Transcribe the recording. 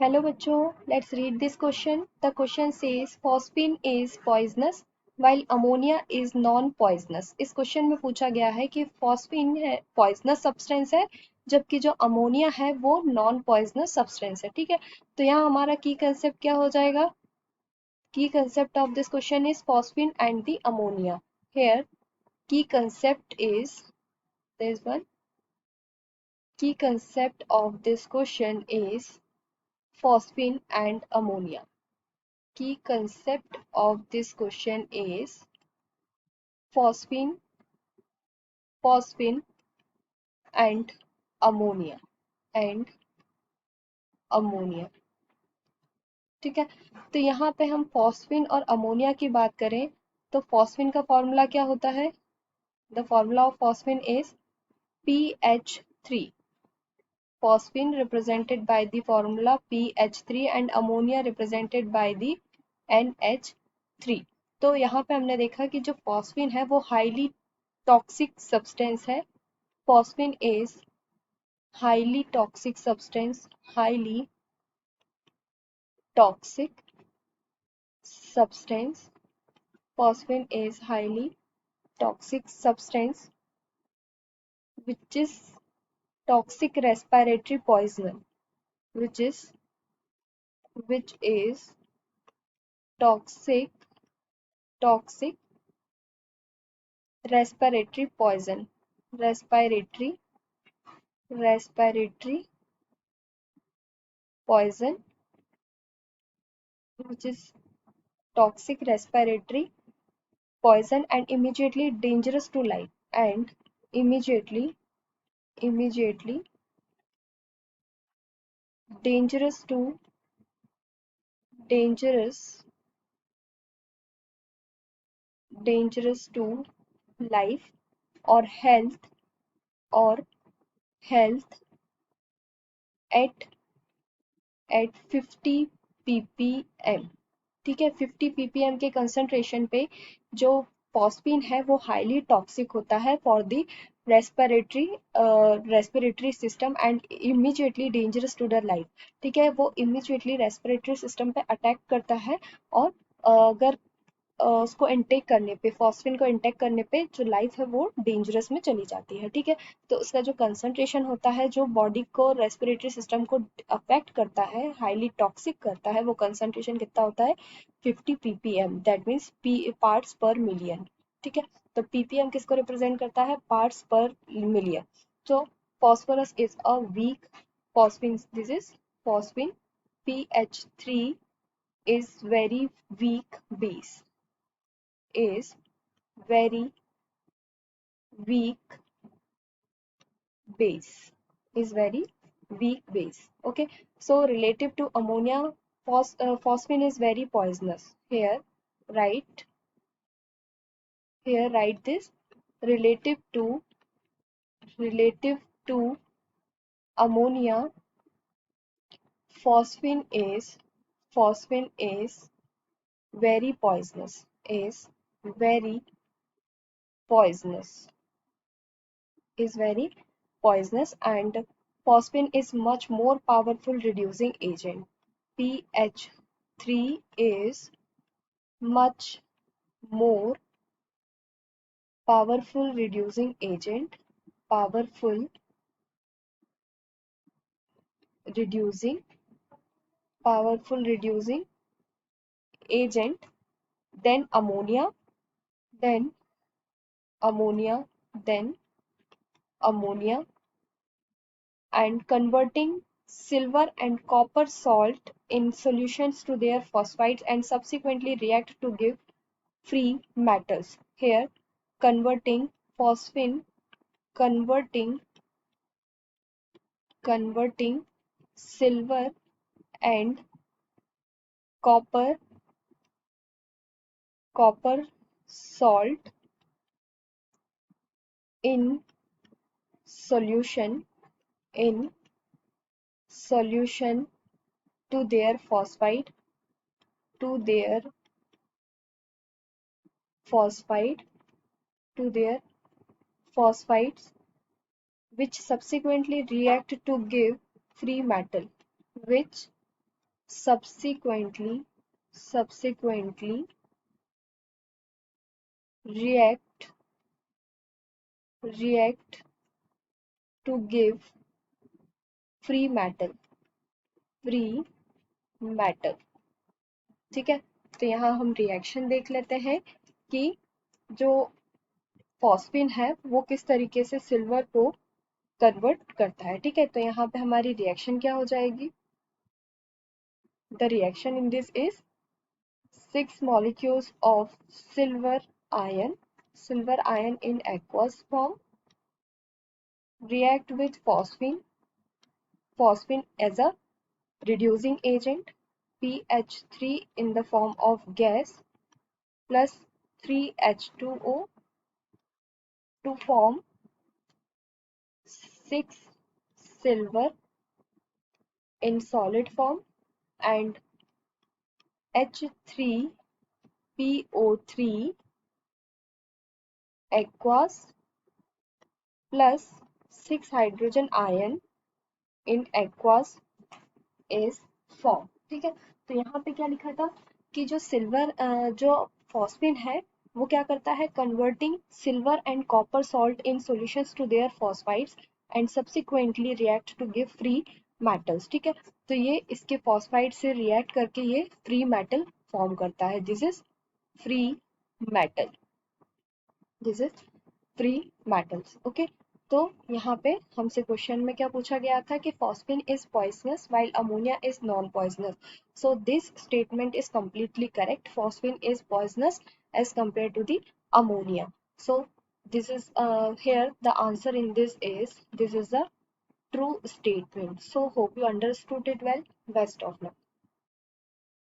Hello बच्चों, let's read this question. The question says phosphine is poisonous while ammonia is non-poisonous. इस question में पूछा गया है कि phosphine है poisonous substance है जबकि जो अमोनिया है वो नॉन पॉइजनस सब्सटेंस है। ठीक है, तो यहाँ हमारा की कंसेप्ट क्या हो जाएगा? की concept of this question is phosphine and the ammonia. Here key concept is this one. Key concept of this question is phosphine and ammonia. Key concept of this question is phosphine, phosphine and ammonia and ammonia. ठीक है, तो यहाँ पे हम phosphine और ammonia की बात करें तो फॉस्फिन का फॉर्मूला क्या होता है? The formula of phosphine is PH3. Phosphine represented by the formula PH3 and ammonia represented by the NH3. तो यहाँ पे हमने देखा कि जो फॉस्फिन है वो हाईली टॉक्सिक सब्सटेंस है. Phosphine is highly toxic substance. Highly toxic substance. Phosphine is highly toxic substance which is toxic respiratory poison. Which is toxic respiratory poison. Respiratory poison, which is toxic respiratory poison and immediately dangerous to life, and immediately dangerous to dangerous dangerous to life or or health at 50 ppm. ठीक है, 50 ppm के concentration पे जो phosphine है वो highly toxic होता है for the respiratory system and immediately dangerous to the life. ठीक है, वो इमीडिएटली रेस्पिरेटरी सिस्टम पे अटैक करता है और अगर उसको इनटेक करने पे फॉस्फिन को इनटेक करने पे जो लाइफ है वो डेंजरस में चली जाती है. ठीक है, तो उसका जो कंसंट्रेशन होता है जो बॉडी को रेस्पिरेटरी सिस्टम को अफेक्ट करता है, हाईली टॉक्सिक करता है, वो कंसंट्रेशन कितना होता है? 50 ppm. दैट मीन्स पार्ट्स पर मिलियन. ठीक है, तो ppm किसको रिप्रेजेंट करता है? पार्ट्स पर मिलियन. तो phosphorus is a weak phosphine. This is phosphine. PH3 is very weak base. Is very weak base. Is very weak base. Okay, so relative to ammonia, phosphine is very poisonous. Write write this. relative to relative to ammonia, phosphine is very poisonous. Is very poisonous. Is very poisonous, and phosphine is much more powerful reducing agent. PH3 is much more powerful reducing agent. Powerful reducing powerful reducing agent than ammonia, then ammonia, then ammonia, and converting silver and copper salt in solutions to their phosphides and subsequently react to give free metals. Here, converting phosphine, converting converting silver and copper copper salt in solution in solution to their phosphide to their phosphide to their phosphides, which subsequently react to give free metal, which subsequently react to give free metal free metal। ठीक है, तो यहाँ हम reaction देख लेते हैं कि जो फॉस्फिन है वो किस तरीके से सिल्वर को कन्वर्ट करता है। ठीक है, तो यहाँ पे हमारी रिएक्शन क्या हो जाएगी, the reaction in this is 6 molecules of silver ion in aqueous form react with phosphine as a reducing agent, pH3 in the form of gas plus 3H2O to form 6 silver in solid form and H3PO3 aqueous plus 6 hydrogen ion in aqueous is formed। ठीक है, तो यहाँ पे क्या लिखा था कि जो सिल्वर जो फॉस्फिन है वो क्या करता है, converting silver and copper salt in solutions to their phosphides and subsequently react to give free metals. ठीक है, तो ये इसके फॉस्फाइड से रिएक्ट करके ये फ्री मेटल फॉर्म करता है, this is free metal, this is free metals. Okay, तो यहाँ पे हमसे क्वेश्चन में क्या पूछा गया था कि phosphine is poisonous while ammonia is non poisonous, so this statement is completely correct, phosphine is poisonous as compared to the ammonia। So this is here the answer in this is the true statement। So hope you understood it well, best of luck।